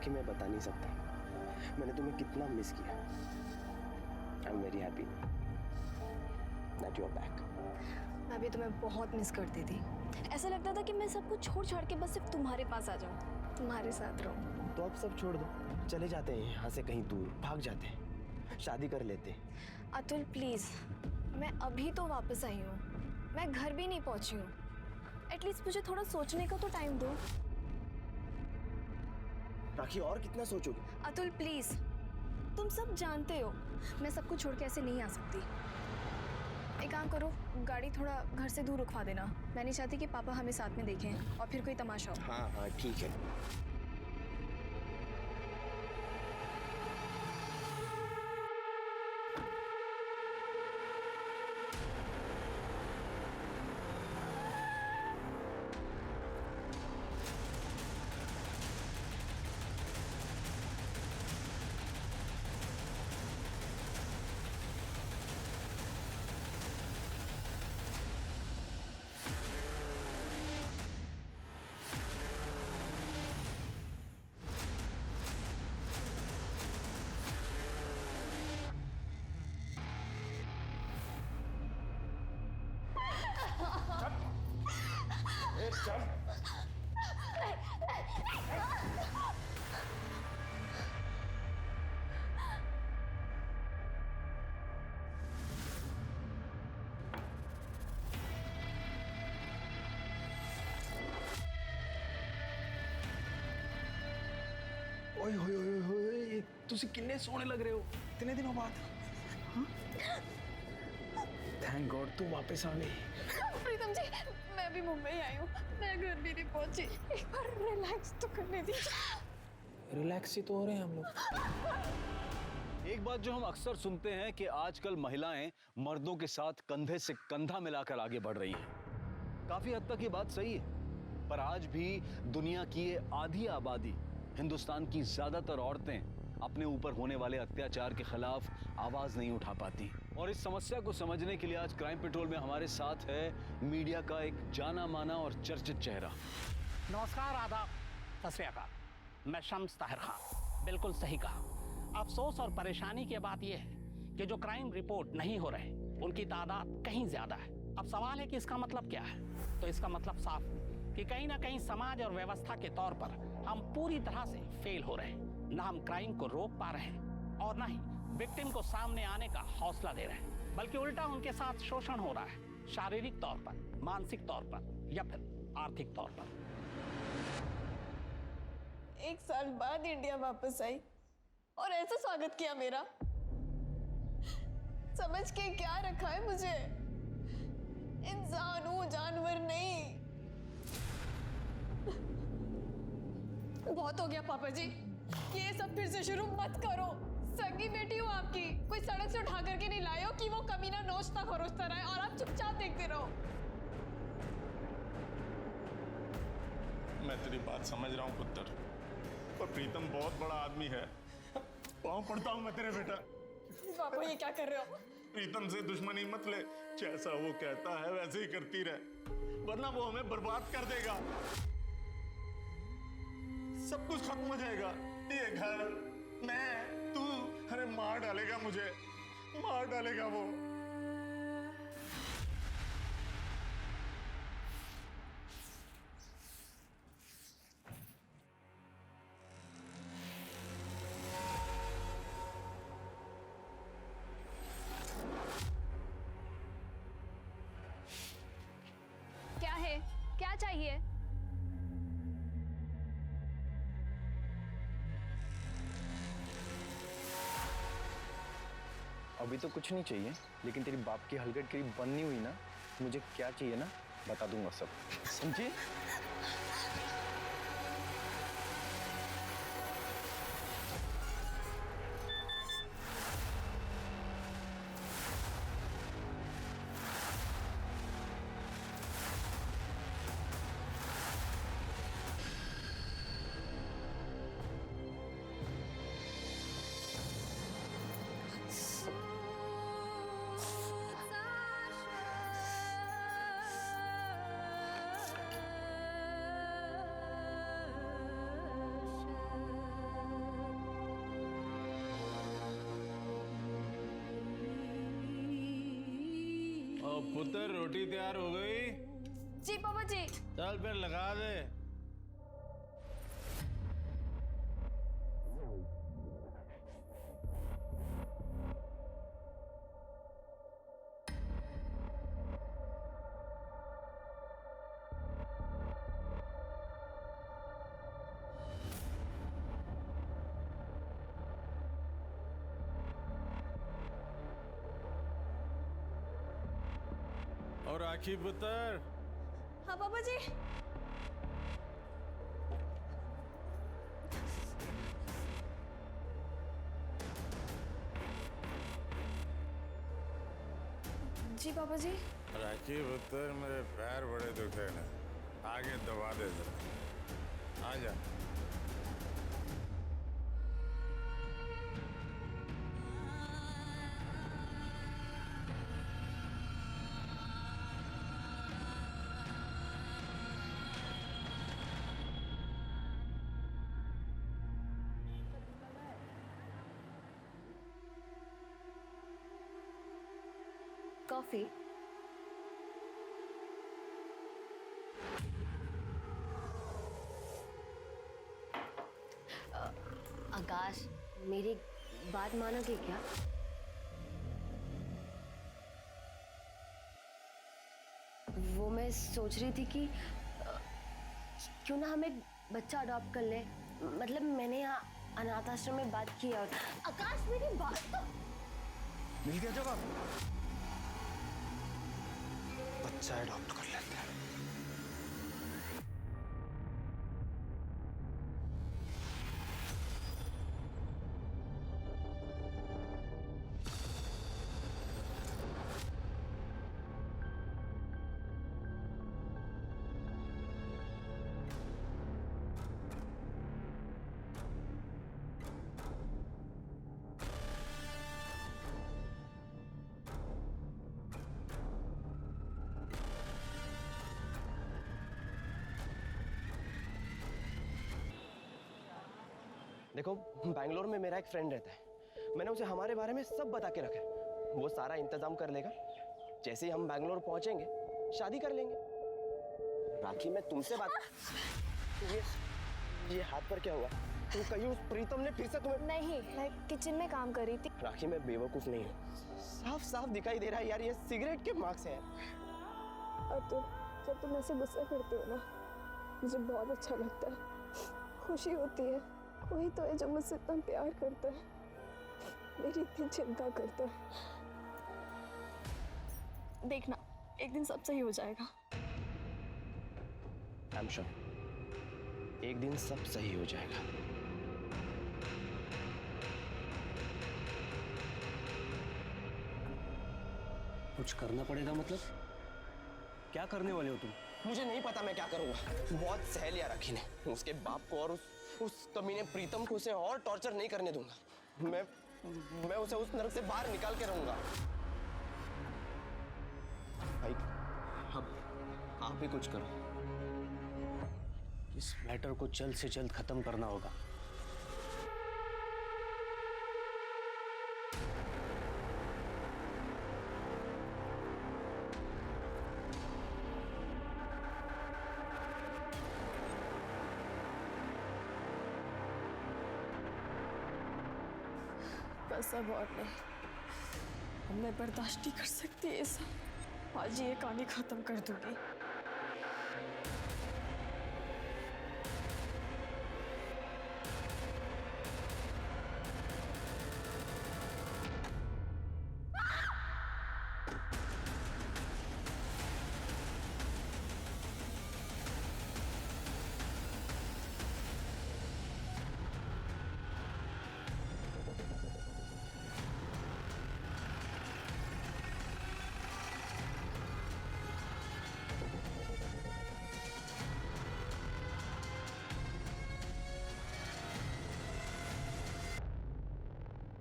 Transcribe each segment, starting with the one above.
कि मैं बता नहीं सकता मैंने तुम्हें कितना मिस किया। I am very happy that you are back. मैं भी तुम्हें बहुत मिस करती थी। ऐसा लगता था कि मैं सब कुछ छोड़ छाड़ के बस सिर्फ तुम्हारे पास आ जाऊं, तुम्हारे साथ रहूं। तो अब सब छोड़ दो, चले जाते हैं यहाँ से कहीं दूर, भाग जाते हैं, शादी कर लेते हैं। अतुल प्लीज, मैं अभी तो वापस आई हूँ, मैं घर भी नहीं पहुंची हूँ। एटलीस्ट मुझे थोड़ा सोचने का तो टाइम दो। राखी और कितना सोचोगे? अतुल प्लीज, तुम सब जानते हो मैं सब कुछ छोड़ के ऐसे नहीं आ सकती। एक काम करो, गाड़ी थोड़ा घर से दूर रुकवा देना। मैं नहीं चाहती कि पापा हमें साथ में देखें और फिर कोई तमाशा हो। हाँ हाँ ठीक है। ओए होए होए होए, तुसी किन्ने सोने लग रहे हो इतने दिनों बाद। थैंक गॉड तू वापस आ गई। प्रीतम जी, मैं भी मुंबई आई हूँ, मैं घर भी नहीं पहुंची। एक बार रिलैक्स तो करने दीजिए। रिलैक्स ही तो हो रहे हैं हम लोग। एक बात जो हम अक्सर सुनते हैं कि आजकल महिलाएं मर्दों के साथ कंधे से कंधा मिलाकर आगे बढ़ रही हैं। काफी हद तक ये बात सही है, पर आज भी दुनिया की ये आधी आबादी, हिंदुस्तान की ज्यादातर औरतें अपने ऊपर होने वाले अत्याचार के खिलाफ आवाज नहीं उठा पाती। और इस समस्या को समझने के लिए आज क्राइम पेट्रोल में हमारे साथ है मीडिया का एक जाना माना और चर्चित चेहरा। नमस्कार, आदाब, सत श्री अकाल। मैं शम्स ताहिर खान, बिल्कुल सही कहा। अफसोस और परेशानी की बात यह है कि जो क्राइम रिपोर्ट नहीं हो रहे उनकी तादाद कहीं ज्यादा है। अब सवाल है कि इसका मतलब क्या है? तो इसका मतलब साफ कि कहीं ना कहीं समाज और व्यवस्था के तौर पर हम पूरी तरह से फेल हो रहे हैं। ना हम क्राइम को रोक पा रहे हैं और ना ही विक्टिम को सामने आने का हौसला दे रहे हैं, बल्कि उल्टा उनके साथ शोषण हो रहा है, शारीरिक तौर पर, मानसिक तौर पर या फिर आर्थिक तौर पर। 1 साल बाद इंडिया वापस आई और ऐसा स्वागत किया मेरा। समझ के क्या रखा है मुझे? इंसान हूं, जानवर नहीं। बहुत हो गया पापा जी, ये सब फिर से शुरू मत करो। सगी बेटी हूँ आपकी, कोई सड़क से उठा करके नहीं लाए हो कि वो कमीना नोचता खरोचता रहे और आप चुपचाप देखते रहो। मैं तेरी बात समझ रहा हूँ पुत्र, पर प्रीतम बहुत बड़ा आदमी है। पाँव पड़ता हूँ मैं तेरे बेटा। पापा ये क्या कर रहे हो? प्रीतम से दुश्मनी मत ले, जैसा वो कहता है वैसे ही करती रहे, वरना वो हमें बर्बाद कर देगा। सब कुछ खत्म हो जाएगा, ये घर, मैं, तू, अरे मार डालेगा मुझे, मार डालेगा वो। क्या है? क्या चाहिए? अभी तो कुछ नहीं चाहिए, लेकिन तेरी बाप की हलकट करीब बंद नहीं हुई ना, मुझे क्या चाहिए ना बता दूंगा सब, समझी? पुत्र रोटी तैयार हो गई? जी पापा जी। चल फिर लगा दे। और राखी पुत्र, हाँ पापा जी। जी पापा जी। राखी पुत्र मेरे पैर बड़े दुखे हैं, आगे दबा दे जरा, आ जा। कॉफी। आकाश, मेरी बात मानोगे क्या? वो मैं सोच रही थी कि क्यों ना हम एक बच्चा अडॉप्ट कर ले। मतलब मैंने यहाँ अनाथ आश्रम में बात की और आकाश मेरी बात तो मिल गया जवाब। बच्चा अडॉप्ट कर लेते हैं। देखो, बैंगलोर में मेरा एक फ्रेंड रहता है। मैंने उसे हमारे बारे में सब बता के रखा है। वो सारा इंतजाम कर लेगा। जैसे ही हम बैंगलोर पहुंचेंगे शादी कर लेंगे। राखी, मैं तुमसे बात ये हाथ पर क्या हुआ? तुम कहीं उस प्रीतम ने फिर से तुम्हें? नहीं, मैं किचन में काम कर रही थी। राखी, मैं बेवकूफ नहीं हूँ। साफ साफ दिखाई दे रहा है यार, ये सिगरेट के मार्क्स हैं। और जब तुम ऐसे गुस्सा करते हो ना, मुझे बहुत अच्छा लगता है, खुशी होती है। वही तो है जो मुझसे इतना प्यार करता है, मेरी इतनी चिंता करता है। देखना, एक दिन सब सही हो जाएगा। आई एम श्योर, एक दिन सब सही हो जाएगा। कुछ करना पड़ेगा मतलब? क्या करने वाले हो तुम? मुझे नहीं पता मैं क्या करूंगा। बहुत सह लिया राखी ने। उसके बाप को और उस कमीने प्रीतम को उसे और टॉर्चर नहीं करने दूंगा। मैं उसे उस नरक से बाहर निकाल के रहूंगा। भाई, अब आप ही कुछ करो। इस मैटर को जल्द से जल्द खत्म करना होगा। बस अब और नहीं, अब मैं बर्दाश्त नहीं कर सकती ये सब। आज ये कहानी खत्म कर दूंगी।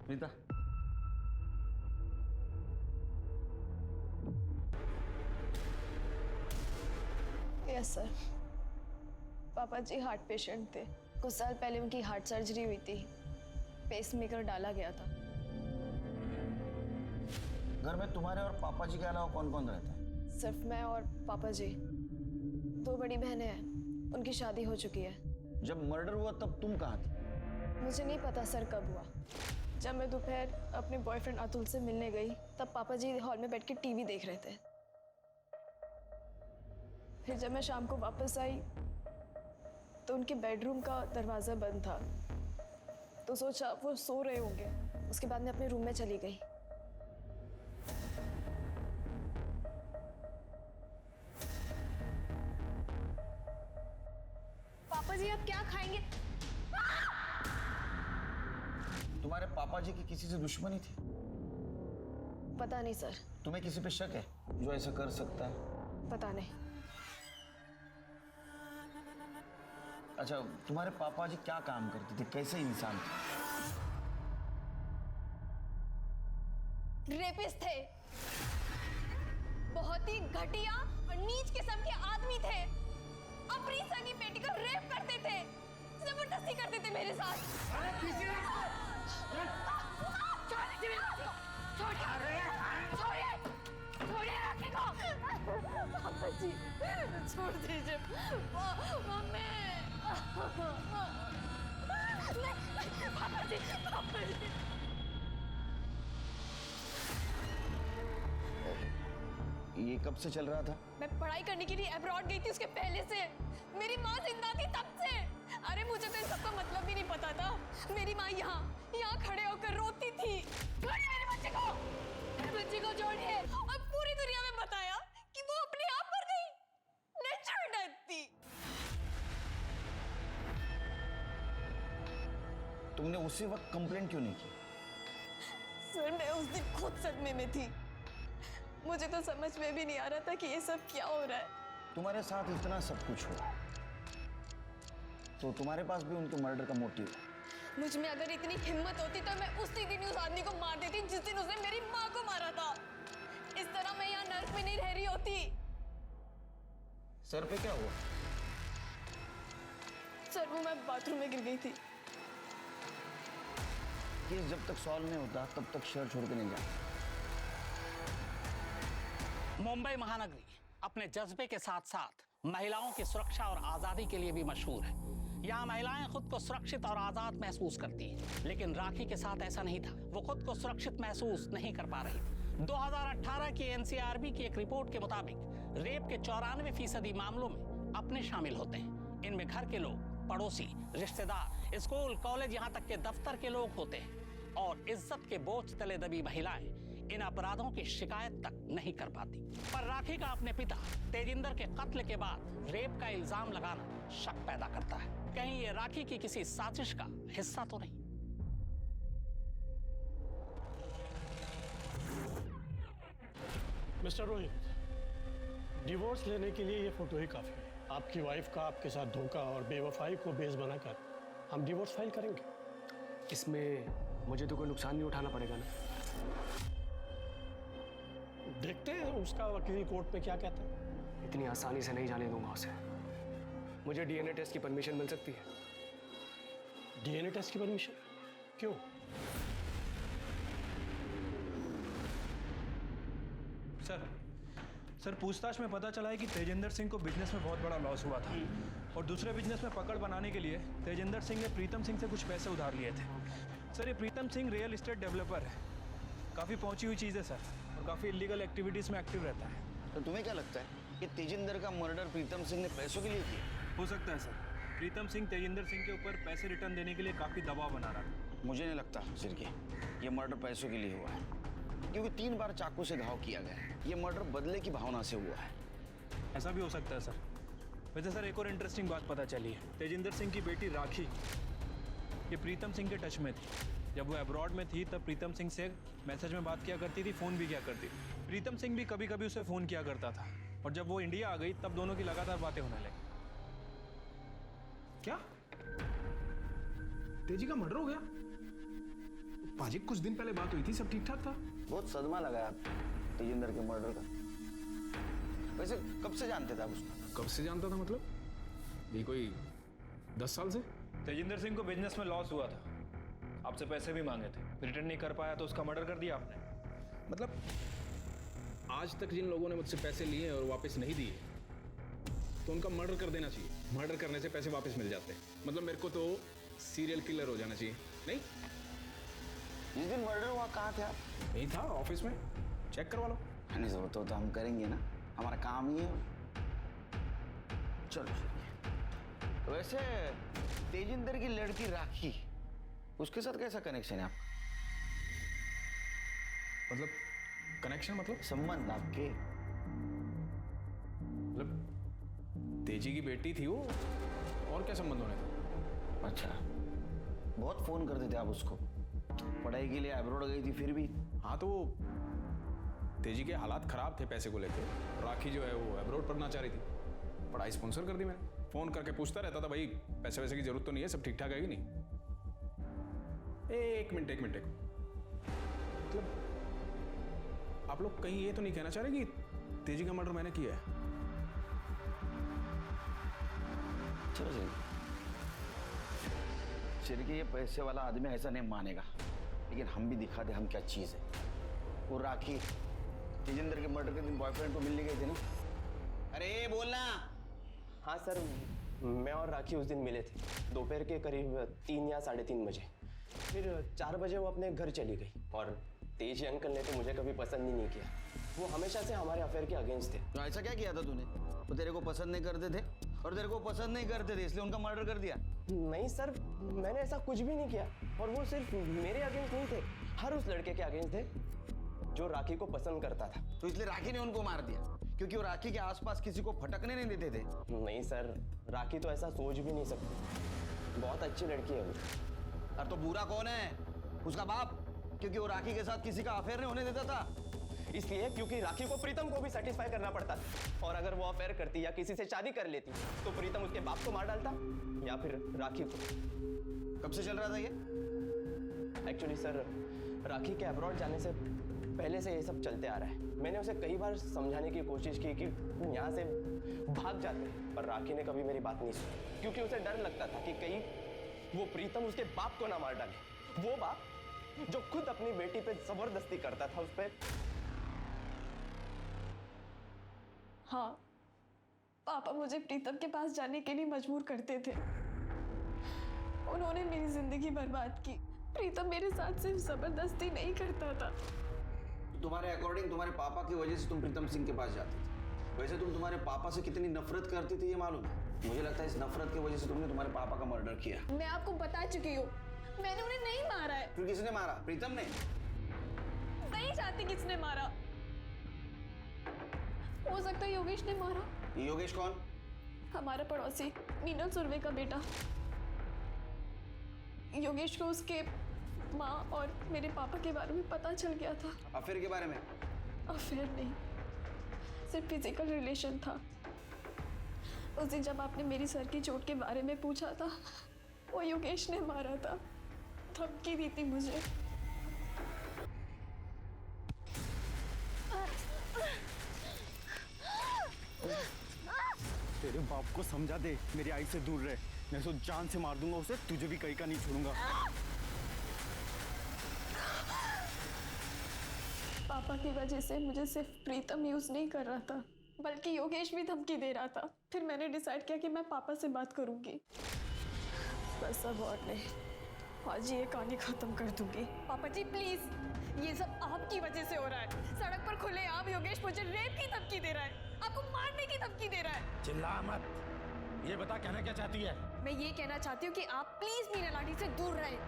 Rita, yes sir. पापा जी हार्ट पेशेंट थे। कुछ साल पहले उनकी हार्ट सर्जरी हुई थी, पेसमेकर डाला गया था। घर में तुम्हारे और पापा जी के अलावा कौन कौन रहता है? सिर्फ मैं और पापा जी। 2 बड़ी बहनें हैं, उनकी शादी हो चुकी है। जब मर्डर हुआ तब तुम कहाँ थी? मुझे नहीं पता सर कब हुआ। जब मैं दोपहर अपने बॉयफ्रेंड अतुल से मिलने गई तब पापा जी हॉल में बैठ के टीवी देख रहे थे। फिर जब मैं शाम को वापस आई तो उनके बेडरूम का दरवाज़ा बंद था, तो सोचा वो सो रहे होंगे। उसके बाद मैं अपने रूम में चली गई। पापा जी आप क्या खाएंगे? तुम्हारे पापा जी की किसी से दुश्मनी थी? पता नहीं सर। तुम्हें किसी पे शक है जो ऐसा कर सकता है? पता नहीं। अच्छा, तुम्हारे पापा जी क्या काम करते थे, कैसे इंसान थे? रेपिस्ट थे, बहुत ही घटिया और नीच किस्म के आदमी थे। अपनी सगी बेटी को रेप करते थे, जबरदस्ती करते थे मेरे साथ। पापा जी छोड़ दीजिए। मम्मी पापा जी, पापा जी। ये कब से चल रहा था? मैं पढ़ाई करने के लिए अब्रॉड गई थी, उसके पहले से। मेरी माँ जिंदा थी तब से। अरे मुझे तो इन सबका मतलब भी नहीं पता था। मेरी माँ यहाँ खड़े होकर रोती थी। छोड़िए मेरे बच्चे को, मेरे बच्चे को छोड़िए। और पूरी दुनिया में बताया कि वो अपने आप मर गई, नेचुरल डेथ थी। तुमने उसी वक्त कंप्लेंट क्यों नहीं की? सर मैं उस दिन खुद सदमे में थी। मुझे तो समझ में भी नहीं आ रहा था कि ये सब क्या हो रहा है। तुम्हारे साथ इतना सब कुछ हुआ तो तुम्हारे पास भी उनके मर्डर का मोटिव है। मुझ में अगर इतनी हिम्मत होती तो मैं उसी दिन उस आदमी को मार देती जिस दिन उसने मेरी माँ को मारा था। इस तरह मैं यहाँ नर्क में नहीं रह रही होती। सर पे क्या हुआ? सर वो मैं बाथरूम में गिर गई थी। केस जब तक सॉल्व नहीं होता तब तक शहर छोड़ के नहीं जाता। मुंबई महानगरी अपने जज्बे के साथ साथ महिलाओं की सुरक्षा और आजादी के लिए भी मशहूर है। यहाँ महिलाएं खुद को सुरक्षित और आजाद महसूस करती हैं, लेकिन राखी के साथ ऐसा नहीं था। वो खुद को सुरक्षित महसूस नहीं कर पा रही। 2018 की एनसीआरबी की एक रिपोर्ट के मुताबिक रेप के 94% मामलों में अपने शामिल होते हैं। इनमें घर के लोग, पड़ोसी, रिश्तेदार, स्कूल, कॉलेज, यहाँ तक के दफ्तर के लोग होते हैं। और इज्जत के बोझ तले दबी महिलाएं इन अपराधों की शिकायत तक नहीं कर पाती। पर राखी का अपने पिता तेजिंदर के कत्ल के बाद रेप का इल्जाम लगाना शक पैदा करता है। कहीं ये राखी की किसी साजिश का हिस्सा तो नहीं? मिस्टर रोहित, डिवोर्स लेने के लिए ये फोटो ही काफी है। आपकी वाइफ का आपके साथ धोखा और बेवफाई को बेस बनाकर हम डिवोर्स फाइल करेंगे। इसमें मुझे तो कोई नुकसान नहीं उठाना पड़ेगा ना? देखते हैं उसका वकील कोर्ट में क्या कहता है। इतनी आसानी से नहीं जाने दूंगा उसे। मुझे डीएनए टेस्ट की परमिशन मिल सकती है? डीएनए टेस्ट की परमिशन? क्यों? सर पूछताछ में पता चला है कि तेजिंदर सिंह को बिजनेस में बहुत बड़ा लॉस हुआ था और दूसरे बिजनेस में पकड़ बनाने के लिए तेजिंदर सिंह ने प्रीतम सिंह से कुछ पैसे उधार लिए थे। सर ये Pritam Singh real estate developer है, काफ़ी पहुंची हुई चीज़ है सर, और काफ़ी इलीगल एक्टिविटीज़ में एक्टिव रहता है। तो तुम्हें क्या लगता है कि तेजिंदर का मर्डर प्रीतम सिंह ने पैसों के लिए किया? हो सकता है सर, प्रीतम सिंह तेजिंदर सिंह के ऊपर पैसे रिटर्न देने के लिए काफ़ी दबाव बना रहा था। मुझे नहीं लगता सिरकी ये मर्डर पैसों के लिए हुआ है, क्योंकि 3 बार चाकू से घाव किया गया है। ये मर्डर बदले की भावना से हुआ है। ऐसा भी हो सकता है सर। वैसे सर एक और इंटरेस्टिंग बात पता चली है, तेजिंदर सिंह की बेटी राखी ये प्रीतम सिंह के टच में थी। जब वो अब्रॉड में थी तब प्रीतम सिंह से मैसेज में बात किया करती थी, फ़ोन भी किया करती थी। प्रीतम सिंह भी कभी कभी उसे फ़ोन किया करता था, और जब वो इंडिया आ गई तब दोनों की लगातार बातें होने लगी। क्या तेजी का मर्डर हो गया? पाजी कुछ दिन पहले बात हुई थी, सब ठीक ठाक था। बहुत सदमा लगा तेजिंदर के मर्डर का। वैसे कब से जानते थे आप उसको? कब से जानता था मतलब? ये कोई 10 साल से? तेजिंदर सिंह को बिजनेस में लॉस हुआ था, आपसे पैसे भी मांगे थे, रिटर्न नहीं कर पाया तो उसका मर्डर कर दिया आपने। मतलब आज तक जिन लोगों ने मुझसे पैसे लिए और वापस नहीं दिए तो उनका मर्डर कर देना चाहिए। मर्डर करने से पैसे वापस मिल जाते हैं। मतलब मेरे को तो सीरियल किलर हो जाना चाहिए। नहीं, जिस दिन मर्डर हुआ कहाँ थे आप? यही था ऑफिस में, चेक करवा लो। नहीं वो तो हम करेंगे ना, हमारा काम ही है। चलो चलिए। वैसे तेजिंदर की लड़की राखी, उसके साथ कैसा कनेक्शन है आपका? मतलब कनेक्शन मतलब संबंध आपके? मतलब तेजी की बेटी थी वो, और क्या संबंध होने थे? अच्छा, बहुत फोन करते थे आप उसको, पढ़ाई के लिए अब्रॉड गई थी फिर भी? हाँ तो तेजी के हालात खराब थे पैसे को लेके। राखी जो है वो अब्रॉड पढ़ना चाह रही थी, पढ़ाई स्पॉन्सर कर दी मैंने। फोन करके पूछता रहता था, भाई पैसे वैसे की जरूरत तो नहीं है, सब ठीक ठाक है कि नहीं। एक मिनट मतलब आप लोग कहीं ये तो नहीं कहना चाह रहे कि तेजी का मर्डर मैंने किया है? चलो चलिए, ये पैसे वाला आदमी ऐसा नहीं मानेगा, लेकिन हम भी दिखा दे हम क्या चीज है। वो राखी तेजिंदर के मर्डर के दिन बॉयफ्रेंड को मिलने गई थी ना? अरे बोलना। हाँ सर, मैं और राखी उस दिन मिले थे दोपहर के करीब 3 या 3:30 बजे। फिर 4 बजे वो अपने घर चली गई। और तेजी अंकल ने तो मुझे कभी पसंद ही नहीं किया। वो हमेशा से हमारे अफेयर के अगेंस्ट थे। तो ऐसा क्या किया था तूने? वो तेरे को पसंद नहीं करते थे और तेरे को पसंद नहीं करते थे इसलिए उनका मर्डर कर दिया? नहीं सर, मैंने ऐसा कुछ भी नहीं किया। और वो सिर्फ मेरे अगेंस्ट नहीं थे, हर उस लड़के के अगेंस्ट थे जो राखी को पसंद करता था। तो इसलिए राखी ने उनको मार दिया क्योंकि वो राखी के आसपास किसी को फटकने नहीं देते थे? नहीं सर, राखी तो ऐसा सोच भी नहीं सकती। बहुत अच्छी लड़की है वो। और तो बुरा कौन है? उसका बाप, क्योंकि वो राखी के साथ किसी का अफेयर नहीं होने देता था। इसलिए क्योंकि राखी को प्रीतम को भी सेटिस्फाई करना पड़ता था। और अगर वो अफेयर करती या किसी से शादी कर लेती तो प्रीतम उसके बाप को मार डालता या फिर राखी को। कब से चल रहा था ये? एक्चुअली सर, राखी के अब्रॉड जाने से पहले से ये सब चलते आ रहा है। मैंने उसे कई बार समझाने की कोशिश की कि यहाँ से भाग जाते, पर राखी ने कभी मेरी बात नहीं सुनी, क्योंकि उसे डर लगता था कि कहीं वो प्रीतम उसके बाप को ना मार डाले। वो बाप जो खुद अपनी बेटी पे जबरदस्ती करता था उस पर। हाँ, पापा मुझे प्रीतम के पास जाने के लिए मजबूर करते थे। उन्होंने मेरी जिंदगी बर्बाद की। प्रीतम मेरे साथ सिर्फ जबरदस्ती नहीं करता था। तुम्हारे अकॉर्डिंग तुम्हारे पापा की वजह से तुम प्रीतम सिंह के पास जाती थी। वैसे तुम तुम्हारे पापा से कितनी नफरत करती थी ये मालूम है? मुझे लगता है इस नफरत की वजह से तुमने तुम्हारे पापा का मर्डर किया। मैं आपको बता चुकी हूँ, मैंने उन्हें नहीं मारा है। फिर किसने मारा? प्रीतम ने? नहीं जानती किसने मारा। हो सकता है योगेश ने मारा। योगेश कौन? हमारा पड़ोसी, मीनल सुरवे का बेटा। योगेश को उसके माँ और मेरे पापा के बारे में पता चल गया था। अफेयर के बारे में? अफेयर नहीं, सिर्फ फिजिकल रिलेशन था। उस दिन जब आपने मेरी सर की चोट के बारे में पूछा था, वो योगेश ने मारा था। धमकी दी थी मुझे। तेरे बाप को समझा दे, मेरी आई से दूर रहे, मैं तो जान से मार दूंगा उसे, तुझे भी कहीं का नहीं छोड़ूंगा। पापा की वजह से मुझे सिर्फ प्रीतम यूज नहीं कर रहा था, बल्कि योगेश भी धमकी दे रहा था। फिर मैंने डिसाइड किया कि मैं पापा से बात करूंगी। बस अब और नहीं, आज ये कहानी खत्म कर दूंगी। पापा जी प्लीज, ये सब आपकी वजह से हो रहा है। सड़क पर खुलेआम योगेश मुझे रेप की धमकी दे रहा है, आपको मारने की धमकी दे रहा है। चिल्ला मत, ये बता कहना क्या चाहती है? मैं ये कहना चाहती हूँ कि आप प्लीज मीना लाडी से दूर रहें।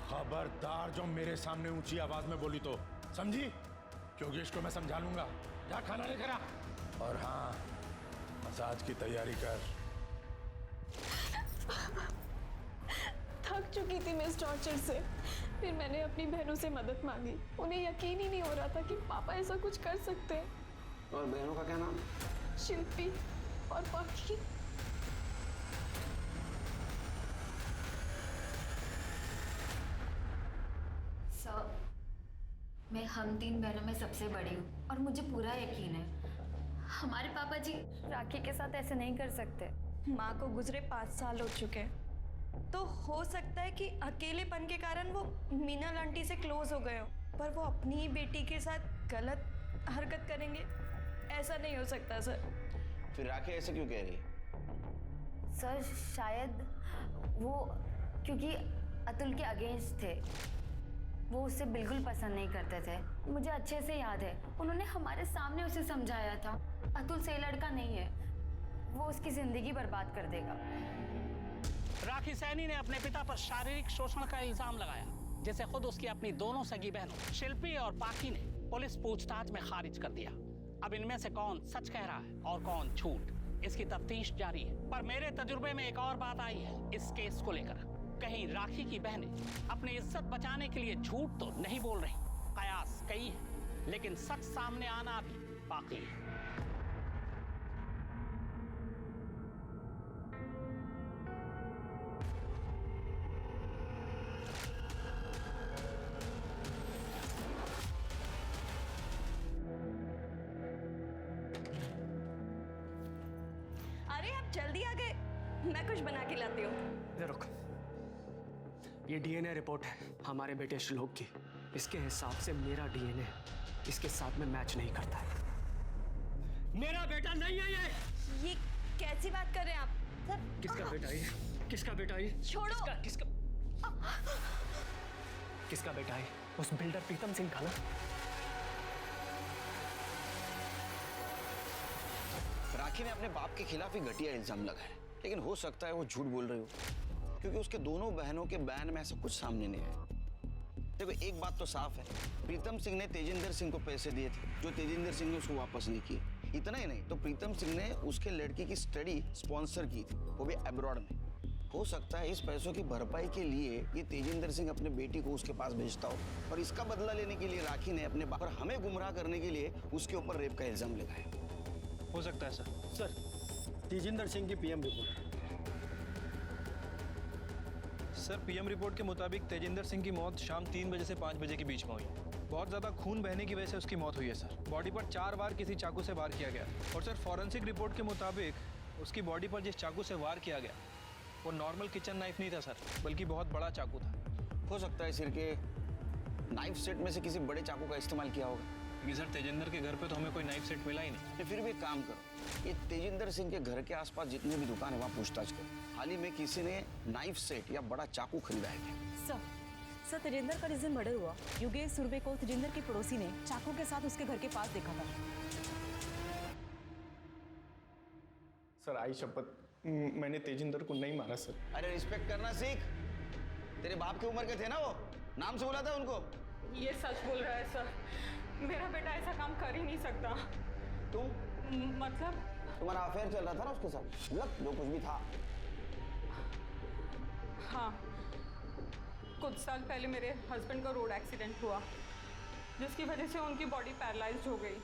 खबरदार जो मेरे सामने ऊंची आवाज में बोली तो समझी? योगेश को मैं समझा लूंगा। जा खाना लेकर आ। और हाँ, मसाज की तैयारी कर। थक चुकी थी मैं इस टॉर्चर से। फिर मैंने अपनी बहनों से मदद मांगी। उन्हें यकीन ही नहीं हो रहा था कि पापा ऐसा कुछ कर सकते हैं। और बहनों का क्या नाम? शिल्पी और पाखी। सर, मैं हम 3 बहनों में सबसे बड़ी हूँ और मुझे पूरा यकीन है हमारे पापा जी राखी के साथ ऐसे नहीं कर सकते। माँ को गुजरे 5 साल हो चुके हैं। तो हो सकता है कि अकेलेपन के कारण वो मीनल आंटी से क्लोज हो गए हो, पर वो अपनी ही बेटी के साथ गलत हरकत करेंगे, ऐसा नहीं हो सकता सर। फिर राखी ऐसे क्यों कह रही है? सर शायद वो क्योंकि अतुल के अगेंस्ट थे, वो उससे बिल्कुल पसंद नहीं करते थे। मुझे अच्छे से याद है, उन्होंने हमारे सामने उसे समझाया था अतुल सही लड़का नहीं है, वो उसकी जिंदगी बर्बाद कर देगा। राखी सैनी ने अपने पिता पर शारीरिक शोषण का इल्जाम लगाया, जिसे खुद उसकी अपनी दोनों सगी बहनों शिल्पी और पाखी ने पुलिस पूछताछ में खारिज कर दिया। अब इनमें से कौन सच कह रहा है और कौन झूठ, इसकी तफ्तीश जारी है। पर मेरे तजुर्बे में एक और बात आई है इस केस को लेकर। कहीं राखी की बहनें अपनी इज्जत बचाने के लिए झूठ तो नहीं बोल रही। कयास कई है, लेकिन सच सामने आना भी बाकी है। अरे आप जल्दी आ गए, मैं कुछ बना के लाती हूँ। ये रुक, ये डीएनए रिपोर्ट है हमारे बेटे श्लोक की। इसके हिसाब से मेरा डीएनए इसके साथ में मैच नहीं करता है। मेरा बेटा नहीं है ये कैसी बात कर रहे हैं आप सर? किसका बेटा है? किसका बेटा है? छोड़ो। किसका बेटा है? उस बिल्डर प्रीतम सिंह का ना? राखी ने अपने बाप के खिलाफ ही घटिया इल्जाम लगाया, लेकिन हो सकता है वो झूठ बोल रही हो, क्योंकि उसके दोनों बहनों के बयान में ऐसा कुछ सामने नहीं आया। देखो एक बात तो साफ है, प्रीतम सिंह ने तेजिंदर सिंह को पैसे दिए थे, जो तेजिंदर सिंह ने उसको वापस नहीं किए। इतना ही नहीं तो प्रीतम सिंह ने उसके लड़की की स्टडी स्पॉन्सर की थी, वो भी अब्रॉड में। हो सकता है इस पैसों की भरपाई के लिए ये तेजिंदर सिंह अपने बेटी को उसके पास भेजता हो, और इसका बदला लेने के लिए राखी ने अपने बाप पर हमें गुमराह करने के लिए उसके ऊपर रेप का इल्जाम लगाया। हो सकता है सर। सर तेजिंदर सिंह की PM report. Sir PM report के मुताबिक तेजिंदर सिंह की मौत शाम 3 बजे से 5 बजे के बीच में हुई। बहुत ज़्यादा खून बहने की वजह से उसकी मौत हुई है सर। बॉडी पर 4 बार किसी चाकू से वार किया गया, और सर फॉरेंसिक रिपोर्ट के मुताबिक उसकी बॉडी पर जिस चाकू से वार किया गया वो नॉर्मल किचन नाइफ नहीं था सर, बल्कि बहुत बड़ा चाकू था। हो सकता है सिर के नाइफ सेट में से किसी बड़े चाकू का इस्तेमाल किया होगा। क्योंकि सर तेजिंदर के घर पे तो हमें कोई नाइफ सेट मिला ही नहीं। फिर भी एक काम करो, ये तेजिंदर सिंह के घर के आसपास जितने भी दुकान है वहाँ पूछताछ करो। हाल ही में किसी ने नाइफ सेट या बड़ा चाकू खरीदा है क्या? सर तेजिंदर का जिस दिन मर्डर हुआ, योगेश सुरभे को तेजिंदर की पड़ोसी ने चाकू के साथ उसके घर के पास देखा था। सर आई शपथ, मैंने तेजिंदर को नहीं मारा सर। अरे रिस्पेक्ट करना सीख, तेरे बाप की उम्र के थे ना वो, नाम से बुला था उनको। ये सच बोल रहा है सर, मेरा बेटा ऐसा काम कर ही नहीं सकता। तुम मतलब तुम्हारा अफेयर चल रहा था ना उसके साथ, मतलब जो कुछ भी था। हाँ, कुछ साल पहले मेरे हस्बैंड का रोड एक्सीडेंट हुआ, जिसकी वजह से उनकी बॉडी पैरालाइज्ड हो गई।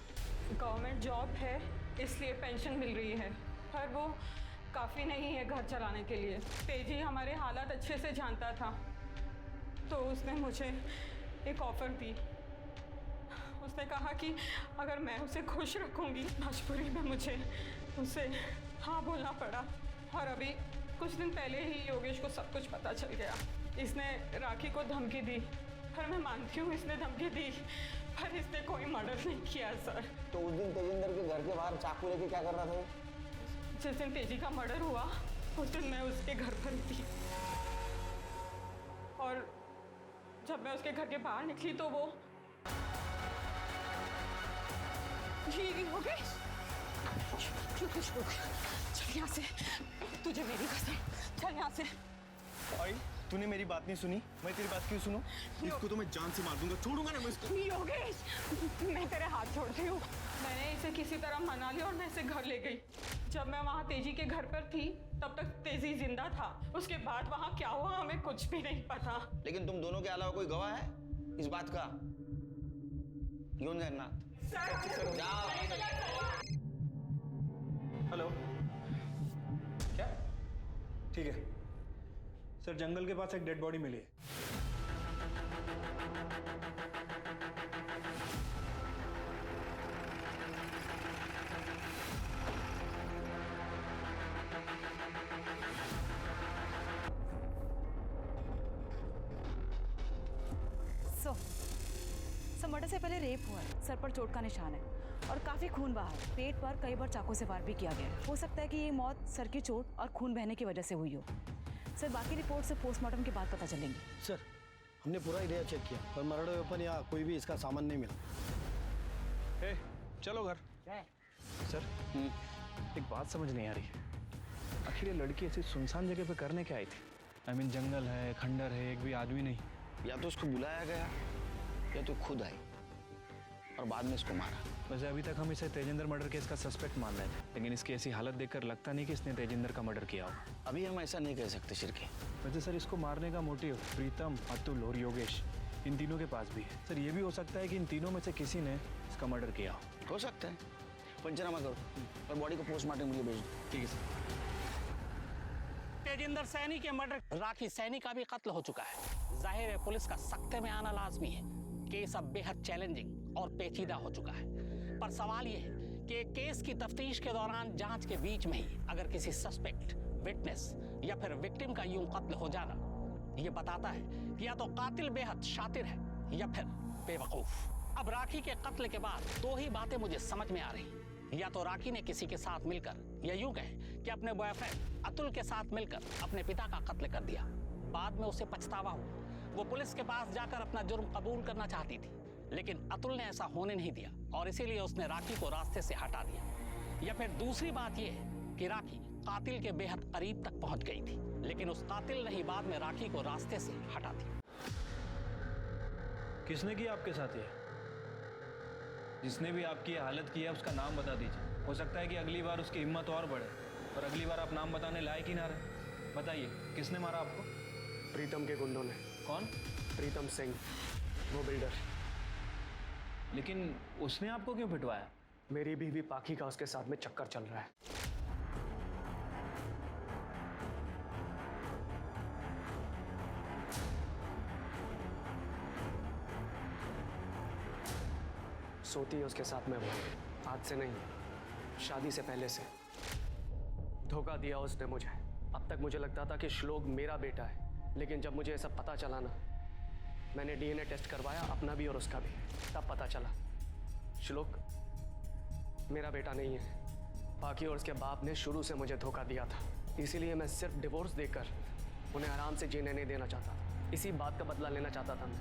गवर्नमेंट जॉब है इसलिए पेंशन मिल रही है, पर वो काफ़ी नहीं है घर चलाने के लिए। तेजी हमारे हालात अच्छे से जानता था, तो उसने मुझे एक ऑफ़र दी। उसने कहा कि अगर मैं उसे खुश रखूंगी, मजबूरी में मुझे उसे हाँ बोलना पड़ा। और अभी कुछ दिन पहले ही योगेश को सब कुछ पता चल गया। इसने राखी को धमकी दी, पर मैं मानती हूँ इसने धमकी दी, पर इसने कोई मर्डर नहीं किया सर। तो उस दिन तेजिंदर के घर के बाहर चाकू लेके क्या कर रहा था? जिस दिन तेजी का मर्डर हुआ उस दिन मैं उसके घर पर थी, और जब मैं उसके घर के बाहर निकली तो वो योगेश, चल यहाँ से, तुझे मेरी कसम, चल यहाँ से। आई, तूने मेरी बात नहीं सुनी, मैं तेरी बात क्यों सुनूं? इसको तो मैं जान से मार दूंगा, छोड़ूंगा ना मैं इसको। योगेश, मैं तेरे हाथ छोड़ती हूँ। मैंने इसे किसी तरह मना लिया और मैं इसे घर ले गई। जब मैं वहाँ तेजी के घर पर थी तब तक तेजी जिंदा था, उसके बाद वहाँ क्या हुआ हमें कुछ भी नहीं पता। लेकिन तुम दोनों के अलावा कोई गवाह है इस बात का? यूं जन्नत। हेलो, क्या? ठीक है सर, जंगल के पास एक डेड बॉडी मिली है। सर मर्डर से पहले रेप हुआ है, सर पर चोट का निशान है और काफ़ी खून बहा है। पेट पर कई बार चाकू से वार भी किया गया है। हो सकता है कि ये मौत सर की चोट और खून बहने की वजह से हुई हो। सर बाकी रिपोर्ट से पोस्टमार्टम के बाद पता चलेंगे। सर हमने पूरा एरिया चेक किया पर मर्डर वेपन या कोई भी इसका सामान नहीं मिला। ए, चलो घर। सर एक बात समझ नहीं आ रही है, आखिर ये लड़की ऐसी सुनसान जगह पे करने क्या आई थी? आई मीन जंगल है, खंडर है, एक भी आदमी नहीं। या तो उसको बुलाया गया या तो खुद आई और बाद में इसको मारा। वैसे अभी तक हम इसे तेजिंदर मर्डर केस का सस्पेक्ट मान रहे थे, लेकिन इसकी ऐसी हालत देखकर लगता नहीं कि इसने तेजिंदर का मर्डर किया होगा। अभी हम ऐसा नहीं कह सकते शिरके। वैसे सर इसको मारने का मोटिव प्रीतम, अतुल और योगेश इन तीनों के पास भी है। सर ये भी हो सकता है कि इन तीनों में से किसी ने इसका मर्डर किया हो सकता है। पंचनामा करो और बॉडी को पोस्टमार्टम के लिए भेज दो। ठीक है सर। तेजिंदर सैनी के मर्डर राखी सैनी का भी कत्ल हो चुका है। जाहिर है पुलिस का सख्ते में आना लाजमी है। केस अब बेहद चैलेंजिंग और पेचीदा हो चुका है। पर सवाल यह है कि केस की तफ्तीश के दौरान जांच के बीच में ही अगर किसी सस्पेक्ट, विटनेस या फिर विक्टिम का यूं कत्ल हो जाना, यह बताता है कि या तो कातिल बेहद शातिर है या फिर बेवकूफ। अब राखी के कत्ल के बाद दो ही बातें मुझे समझ में आ रही। या तो राखी ने किसी के साथ मिलकर, या यूं कहें कि अपने बॉयफ्रेंड अतुल के साथ मिलकर अपने पिता का कत्ल कर दिया। बाद में उसे पछतावा हुआ। वो पुलिस के पास जाकर अपना जुर्म कबूल करना चाहती थी, लेकिन अतुल ने ऐसा होने नहीं दिया और इसीलिए उसने राखी को रास्ते से हटा दिया। या फिर दूसरी बात यह है कि राखी कातिल के बेहद करीब तक पहुंच गई थी, लेकिन उस कातिल ने ही बाद में राखी को रास्ते से हटा दिया। किसने किया आपके साथ ये? जिसने भी आपकी हालत की है उसका नाम बता दीजिए। हो सकता है कि अगली बार उसकी हिम्मत और बढ़े, और अगली बार आप नाम बताने लायक ही ना रहे। बताइए किसने मारा आपको? प्रीतम के गुंडों ने। कौन? प्रीतम सिंह, वो बिल्डर। लेकिन उसने आपको क्यों पिटवाया? मेरी बीवी पाखी का उसके साथ में चक्कर चल रहा है। सोती है उसके साथ में वो, आज से नहीं, शादी से पहले से। धोखा दिया उसने मुझे। अब तक मुझे लगता था कि श्लोक मेरा बेटा है, लेकिन जब मुझे ये सब पता चला ना, मैंने डीएनए टेस्ट करवाया, अपना भी और उसका भी। तब पता चला श्लोक मेरा बेटा नहीं है। पाखी और उसके बाप ने शुरू से मुझे धोखा दिया था, इसीलिए मैं सिर्फ डिवोर्स देकर उन्हें आराम से जीने नहीं देना चाहता था। इसी बात का बदला लेना चाहता था मैं।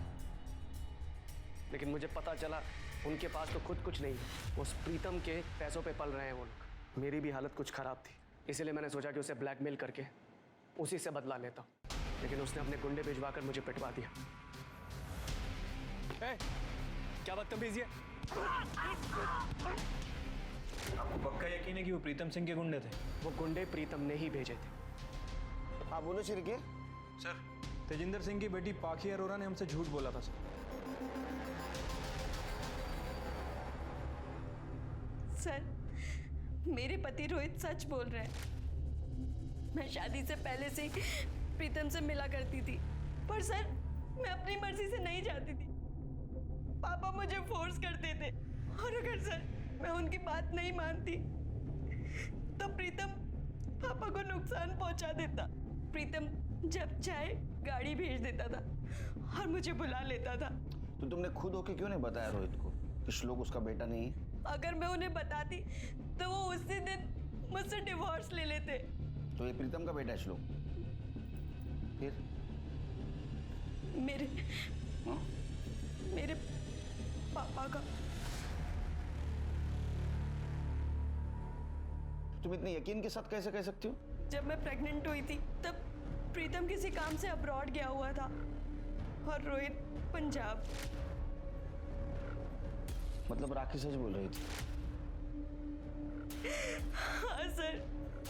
लेकिन मुझे पता चला उनके पास तो खुद कुछ नहीं है, उस प्रीतम के पैसों पे पल रहे हैं वो लोग। मेरी भी हालत कुछ खराब थी, इसीलिए मैंने सोचा कि उसे ब्लैकमेल करके उसी से बदला लेता हूँ, लेकिन उसने अपने गुंडे भिजवाकर मुझे पिटवा दिया। क्या बदतमीजी है? आपको पक्का यकीन है कि वो प्रीतम सिंह के गुंडे थे? वो गुंडे प्रीतम ने ही भेजे थे। आप बोलो शिरके। सर तेजिंदर सिंह की बेटी पाखी अरोरा ने हमसे झूठ बोला था सर। सर मेरे पति रोहित सच बोल रहे हैं। मैं शादी से पहले से ही प्रीतम से मिला करती थी, पर सर मैं अपनी मर्जी से नहीं चाहती थी। पापा मुझे फोर्स करते थे, और अगर सर मैं उनकी बात नहीं मानती तो प्रीतम पापा को नुकसान पहुंचा देता। प्रीतम जब चाहे गाड़ी भेज देता था और मुझे बुला लेता था। तो तुमने खुद होके क्यों नहीं बताया रोहित को कि श्लोक उसका बेटा नहीं है? अगर मैं उन्हें बताती तो वो उसी दिन मुझसे डिवोर्स ले लेते। तो ये प्रीतम का बेटा है श्लोक? फिर मेरे पापा का। तुम इतने यकीन के साथ कैसे कह सकती हो? जब मैं प्रेग्नेंट हुई थी तब प्रीतम किसी काम से अब्रॉड गया हुआ था और रोहित पंजाब। मतलब राखी सच बोल रही थी? हाँ सर,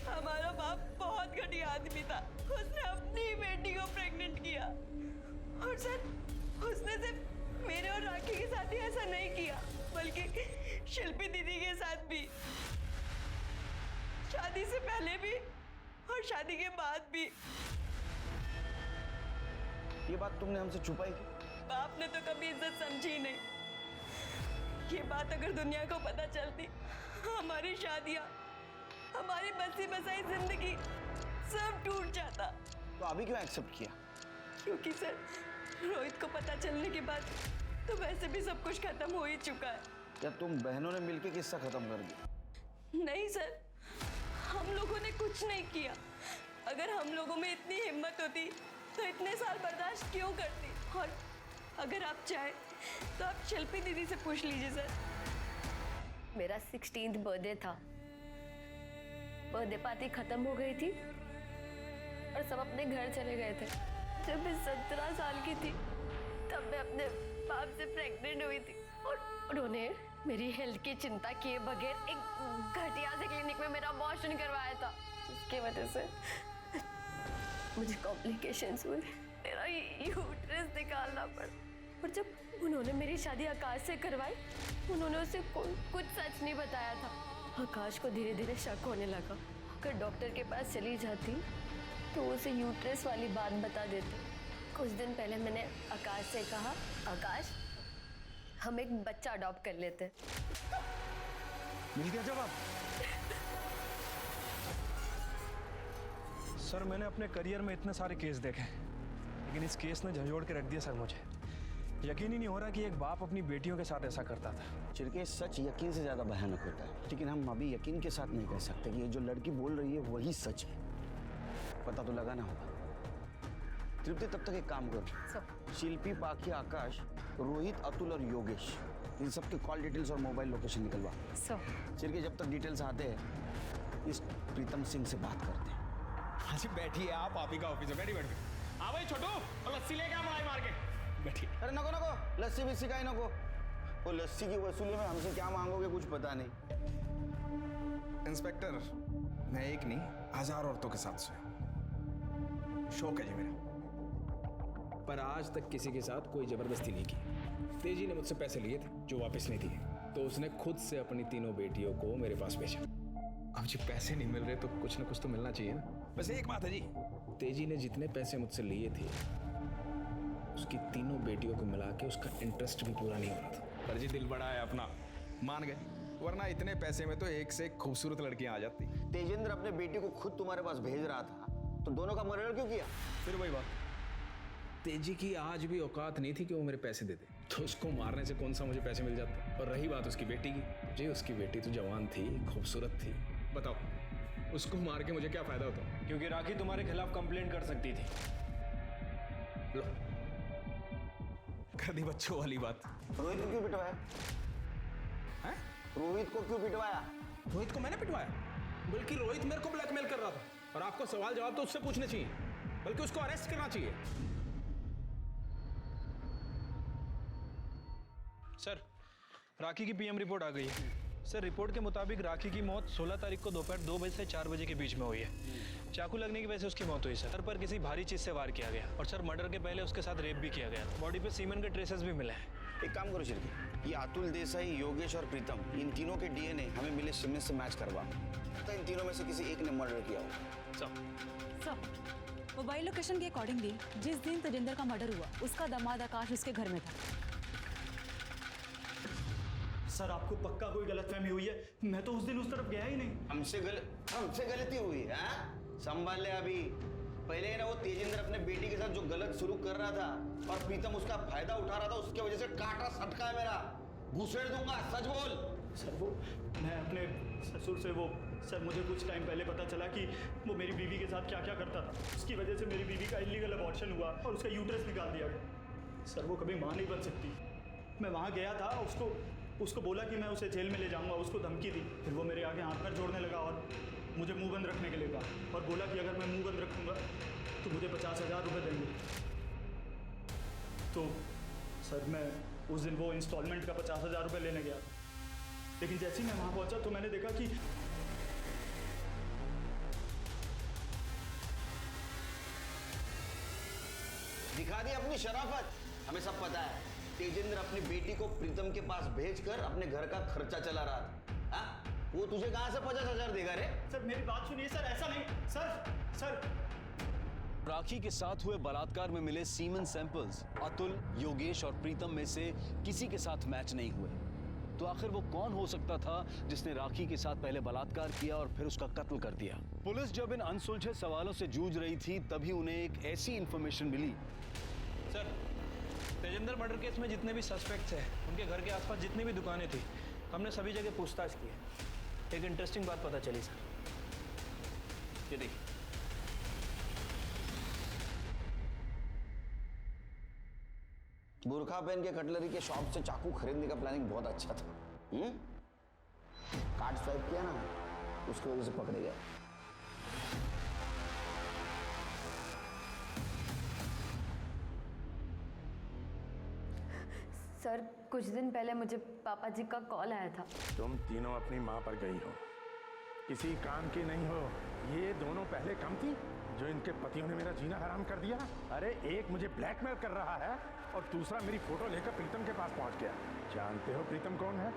हमारा बाप बहुत घटिया आदमी था। उसने अपनी ही बेटी को प्रेग्नेंट किया, और सर उसने सिर्फ मेरे और राखी के साथ ही ऐसा नहीं किया, बल्कि शिल्पी दीदी के साथ भी। शादी से पहले भी और शादी के बाद भी। ये बात तुमने हमसे छुपाई क्यों? बाप ने तो कभी इज्जत समझी नहीं। ये बात अगर दुनिया को पता चलती, हमारी शादियां, हमारी बसी बसाई जिंदगी सब टूट जाता। तो अभी क्यों एक्सेप्ट किया? क्योंकि सर रोहित को पता चलने के बाद तो वैसे भी सब कुछ खत्म हो ही चुका है। क्या तुम बहनों ने मिलकर किस्सा खत्म कर दिया? नहीं सर, हम लोगों ने कुछ नहीं किया। अगर हम लोगों में इतनी हिम्मत होती तो इतने साल बर्दाश्त क्यों करती? और अगर आप चाहें तो आप शिल्पी दीदी से पूछ लीजिए सर। मेरा 16th बर्थडे था। बर्थडे पार्टी खत्म हो गई थी और सब अपने घर चले गए थे। जब मैं 17 साल की थी तब मैं अपने बाप से प्रेग्नेंट हुई थी और उन्होंने मेरी हेल्थ की चिंता किए बगैर एक घटिया से क्लिनिक में मेरा अबॉर्शन करवाया था, जिसकी वजह से मुझे कॉम्प्लिकेशंस हुए, मेरा यूट्रस निकालना पड़ा। और जब उन्होंने मेरी शादी आकाश से करवाई, उन्होंने उसे कुछ सच नहीं बताया था। आकाश को धीरे धीरे शक होने लगा। अगर डॉक्टर के पास चली जाती तो उसे यूट्रस वाली बात बता देते। कुछ दिन पहले मैंने आकाश से कहा, आकाश हम एक बच्चा अडॉप्ट कर लेते। मिल गया जवाब। सर मैंने अपने करियर में इतने सारे केस देखे, लेकिन इस केस ने झंझोड़ के रख दिया सर। मुझे यकीन ही नहीं हो रहा कि एक बाप अपनी बेटियों के साथ ऐसा करता था। चिरके सच यकीन से ज्यादा भयानक होता है, लेकिन हम अभी यकीन के साथ नहीं कह सकते कि ये जो लड़की बोल रही है वही सच है। पता तो लगाना होगा। तृप्ति तब तक एक काम करो, शिल्पी, पाखी, आकाश, रोहित, अतुल और योगेश, इन सबके कॉल डिटेल्स और मोबाइल लोकेशन निकलवा। चिरके जब तक डिटेल्स आते हैं इस प्रीतम सिंह से बात करते हैं। हाँ जी बैठिए, आप ही का ऑफिस है, बैठिए। हाँ भाई छोटू, और लस्सी लेके आ मलाई मार के बैठिए। अरे नको नको, लस्सी बिस्सी का ही नको। वो लस्सी की वसूली में हमसे क्या मांगोगे कुछ पता नहीं। इंस्पेक्टर, मैं एक नहीं 1000 औरतों के साथ सोया, शौक है जी मेरा, पर आज तक किसी के साथ कोई जबरदस्ती नहीं की। तेजी ने मुझसे पैसे लिए थे जो वापस नहीं दिए, तो उसने खुद से अपनी तीनों बेटियों को मेरे पास भेजा। अब जी पैसे नहीं मिल रहे तो कुछ ना कुछ तो मिलना चाहिए ना। बस एक बात है जी, तेजी ने जितने पैसे मुझसे लिए थे उसकी तीनों बेटियों को मिला के उसका इंटरेस्ट भी पूरा नहीं हो रहा था। पर जी दिल बड़ा है अपना, मान गए, वरना इतने पैसे में तो एक से एक खूबसूरत लड़कियां आ जाती। तेजेंद्र अपने बेटी को खुद तुम्हारे पास भेज रहा था, तो दोनों का मर्डर क्यों किया? फिर वही बात, तेजी की आज भी औकात नहीं थी कि वो मेरे पैसे दे दे, तो उसको मारने से कौन सा मुझे पैसे मिल जाते। और रही बात उसकी बेटी की, जी उसकी बेटी तो जवान थी, खूबसूरत थी, बताओ उसको मार के मुझे क्या फायदा होता? क्योंकि राखी तुम्हारे खिलाफ कंप्लेंट कर सकती थी। लो कर दी बच्चों वाली बात। रोहित को क्यों पिटवाया? हैं? रोहित को क्यों पिटवाया? रोहित को मैंने पिटवाया? बल्कि रोहित मेरे को ब्लैकमेल कर रहा था, और आपको सवाल जवाब तो उससे पूछने चाहिए, बल्कि उसको अरेस्ट करना चाहिए। सर राखी की पीएम रिपोर्ट आ गई है। सर रिपोर्ट के मुताबिक राखी की मौत 16 तारीख को दोपहर 2 बजे से 4 बजे के बीच में हुई है। चाकू लगने की वजह से उसकी मौत हुई सर पर किसी भारी चीज से वार किया गया, और सर मर्डर के पहले उसके साथ रेप भी किया गया। बॉडी पे सीमेंट के ट्रेसेस भी मिले हैं। एक काम करो शिरकी, ये अतुल देसाई, योगेश और प्रीतम, इन तीनों के डीएनए हमें मिले सीमेंट से मैच करवा, तो इन तीनों में से किसी एक ने मर्डर किया होगा। सब मोबाइल लोकेशन के अकॉर्डिंगली जिस दिन तेजिंदर का मर्डर हुआ उसका दामाद आकाश उसके घर में था। सर आपको पक्का कोई गलतफहमी हुई है, मैं तो उस दिन उस तरफ गया ही नहीं। हमसे गलती हुई है? संभाल ले अभी। पहले ना वो तेजिंदर अपने बेटी के साथ जो गलत सलूक कर रहा था और प्रीतम उसका फायदा उठा रहा था, उसके वजह से काटा सटका है मेरा, घुसेड़ दूंगा, सच बोल। सर वो मैं अपने ससुर से सर मुझे कुछ टाइम पहले पता चला कि वो मेरी बीवी के साथ क्या क्या करता था, उसकी वजह से मेरी बीवी का इलीगल अबॉर्शन हुआ और उसका यूट्रस निकाल दिया गया। सर वो कभी मां नहीं बन सकती। मैं वहाँ गया था, उसको बोला कि मैं उसे जेल में ले जाऊंगा, उसको धमकी दी। फिर वो मेरे आगे हाथ पैर जोड़ने लगा और मुझे मुंह बंद रखने के लिए कहा, और बोला कि अगर मैं मुंह बंद रखूंगा तो मुझे 50,000 रुपये देंगे। तो सर मैं उस दिन वो इंस्टॉलमेंट का 50,000 रुपये लेने गया, लेकिन जैसे ही मैं वहाँ पहुँचा तो मैंने देखा कि दिखा दी अपनी शराफत। हमें सब पता है तेजिंदर अपनी बेटी को प्रीतम के पास भेजकर अपने घर का खर्चा चला रहा था। हाँ? वो तुझे कहां से 50,000 देगा रे? सर मेरी बात सुनिए सर, ऐसा नहीं सर। राखी के साथ हुए बलात्कार में मिले सीमेन सैंपल्स अतुल, योगेश और प्रीतम में से किसी के साथ मैच नहीं हुए। तो आखिर वो कौन हो सकता था जिसने राखी के साथ पहले बलात्कार किया और फिर उसका कत्ल कर दिया? पुलिस जब इन अनसुलझे सवालों से जूझ रही थी तभी उन्हें एक ऐसी इंफॉर्मेशन मिली। सर तेजिंदर मर्डर केस में जितने भी सस्पेक्ट्स हैं, उनके घर के आसपास जितनी भी दुकानें थी, हमने सभी जगह पूछताछ की है। एक इंटरेस्टिंग बात पता चली सर। ये देखिए, बुरखा पहन के कटलरी के शॉप से चाकू खरीदने का प्लानिंग बहुत अच्छा था। कार्ड स्वाइप किया ना, उसकी वजह से पकड़े गए। सर कुछ दिन पहले मुझे पापा जी का कॉल आया था। तुम तीनों अपनी माँ पर गई हो, किसी काम की नहीं हो। ये दोनों पहले कम थी जो इनके पतियों ने मेरा जीना हराम कर दिया। अरे एक मुझे ब्लैकमेल कर रहा है और दूसरा मेरी फोटो लेकर प्रीतम के पास पहुंच गया। जानते हो प्रीतम कौन है?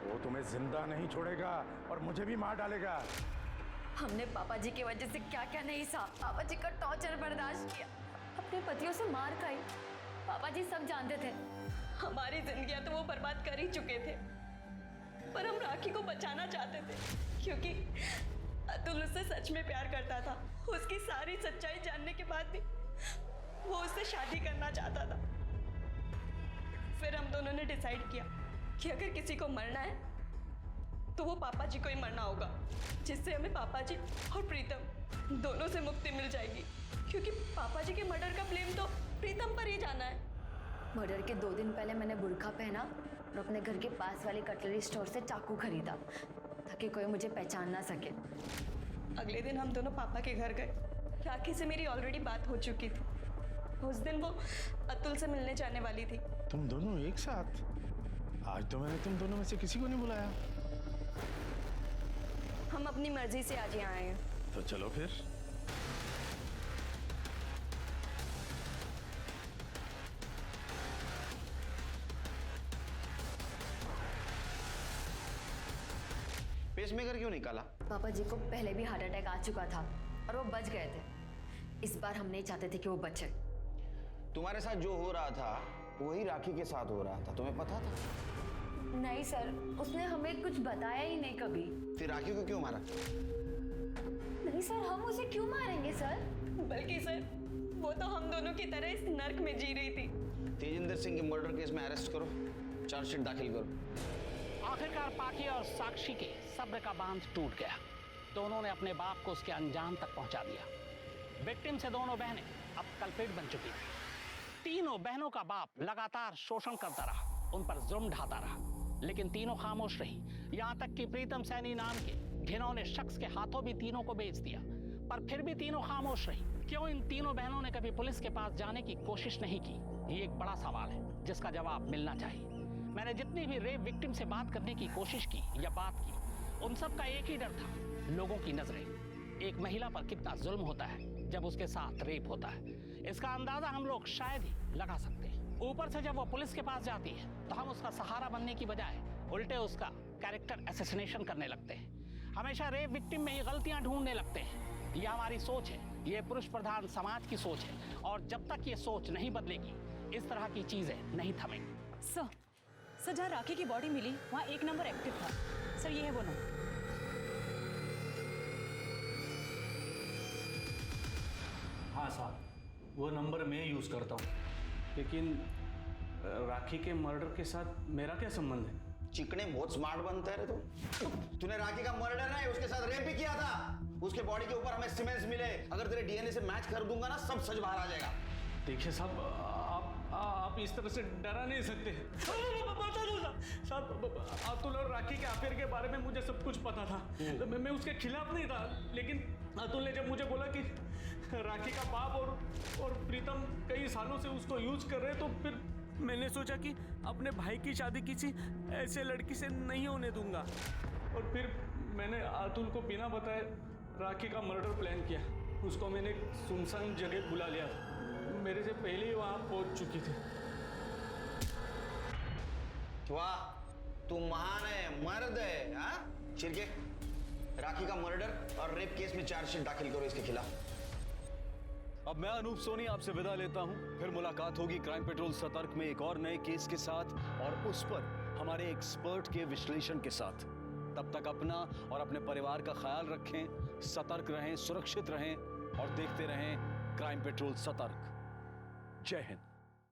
वो तुम्हें जिंदा नहीं छोड़ेगा और मुझे भी मार डालेगा। हमने पापा जी की वजह से क्या क्या नहीं सहा। पापा जी का टॉर्चर बर्दाश्त किया, अपने पतियों से मार खाई। पापा जी सब जानते थे। हमारी जिंदगियां तो वो बर्बाद कर ही चुके थे, पर हम राखी को बचाना चाहते थे क्योंकि अतुल उससे सच में प्यार करता था। उसकी सारी सच्चाई जानने के बाद भी वो उससे शादी करना चाहता था। फिर हम दोनों ने डिसाइड किया कि अगर किसी को मरना है तो वो पापा जी को ही मरना होगा, जिससे हमें पापा जी और प्रीतम दोनों से मुक्ति मिल जाएगी। क्योंकि पापा जी के मर्डर का ब्लेम तो प्रीतम पर ही जाना है। मर्डर के 2 दिन पहले मैंने बुर्का पहना और अपने घर के पास वाले कटलरी स्टोर से चाकू खरीदा ताकि कोई मुझे पहचान ना सके। अगले दिन हम दोनों पापा के घर गए। राखी से मेरी ऑलरेडी बात हो चुकी थी। उस दिन वो अतुल से मिलने जाने वाली थी। तुम दोनों एक साथ? आज तो मैंने तुम दोनों में से किसी को नहीं बुलाया। हम अपनी मर्जी से आज यहाँ आए हैं। तो चलो फिर। पेसमेकर क्यों निकाला? पापा जी को पहले भी हार्ट अटैक आ चुका था और वो बच गए थे। इस बार हम नहीं चाहते थे कि वो बचे। तुम्हारे साथ जो हो रहा था वही राखी के साथ हो रहा था, तुम्हें पता था? नहीं सर, उसने हमें कुछ बताया ही नहीं कभी। फिर राखी को क्यों मारा? नहीं सर, हम उसे क्यों मारेंगे सर? बल्कि सर वो तो हम दोनों की तरह इस नर्क में जी रही थी। तेजिंदर सिंह के मर्डर केस में अरेस्ट करो, चार्जशीट दाखिल करो। आखिरकार पाकी और साक्षी के सब्र का बांध टूट गया। दोनों ने अपने बाप को उसके अंजाम तक पहुंचा दिया। विक्टिम से दोनों बहनें अब कल्प्रिट बन चुकी थी। तीनों बहनों का बाप लगातार शोषण करता रहा, उन पर जुल्म ढाता रहा, लेकिन तीनों खामोश रही। यहाँ तक कि प्रीतम सैनी नाम के घिनौने शख्स के हाथों भी तीनों को बेच दिया, पर फिर भी तीनों खामोश रही। क्यों इन तीनों बहनों ने कभी पुलिस के पास जाने की कोशिश नहीं की? ये एक बड़ा सवाल है जिसका जवाब मिलना चाहिए। मैंने जितनी भी रेप विक्टिम से बात करने की कोशिश की या बात की, उन सब का एक ही डर था, लोगों की नजरें। एक महिला पर कितना जुल्म होता है जब उसके साथ रेप होता है, इसका अंदाजा हम लोग शायद ही लगा सकते हैं। ऊपर से जब वो पुलिस के पास जाती है तो हम उसका सहारा बनने की बजाय उल्टे उसका कैरेक्टर असैसिनेशन करने लगते हैं। हमेशा रेप विक्टिम में ही गलतियां ढूंढने लगते हैं। यह हमारी सोच है, ये पुरुष प्रधान समाज की सोच है, और जब तक ये सोच नहीं बदलेगी इस तरह की चीजें नहीं थमेंगी। सर जहाँ राखी की बॉडी मिली वहाँ 1 नंबर एक्टिव था। सर ये है वो नंबर। हाँ साहब, वो नंबर मैं यूज़ करता हूँ, लेकिन राखी के मर्डर के साथ मेरा क्या संबंध है? चिकने बहुत स्मार्ट बनता है रे तू। तूने राखी का मर्डर नहीं, उसके साथ रेप भी किया था। उसके बॉडी के ऊपर हमें सीमेंट्स मिले। अगर तेरे डीएनए से मैच कर दूंगा ना, सब सच बाहर आ जाएगा। देखिए साहब, आप इस तरह से डरा नहीं सकते। बता दो साहब, अतुल और राखी के अफेयर के बारे में मुझे सब कुछ पता था। मैं उसके खिलाफ नहीं था, लेकिन अतुल ने जब मुझे बोला कि राखी का बाप और प्रीतम कई सालों से उसको यूज कर रहे, तो फिर मैंने सोचा कि अपने भाई की शादी किसी ऐसे लड़की से नहीं होने दूंगा। और फिर मैंने अतुल को बिना बताए राखी का मर्डर प्लान किया। उसको मैंने सुनसान जगह बुला लिया था, मेरे से पहले ही वहां पहुंच चुकी थी। वाह, तू महान है, मर्द है। हाँ चिरके, राखी का मर्डर और रेप केस में चार्जशीट दाखिल करो इसके खिलाफ। अब मैं अनूप सोनी आपसे विदा लेता हूं। फिर मुलाकात होगी क्राइम पेट्रोल सतर्क में एक और नए केस के साथ, और उस पर हमारे एक्सपर्ट के विश्लेषण के साथ। तब तक अपना और अपने परिवार का ख्याल रखें, सतर्क रहें, सुरक्षित रहें और देखते रहें क्राइम पेट्रोल सतर्क। जय हिंद।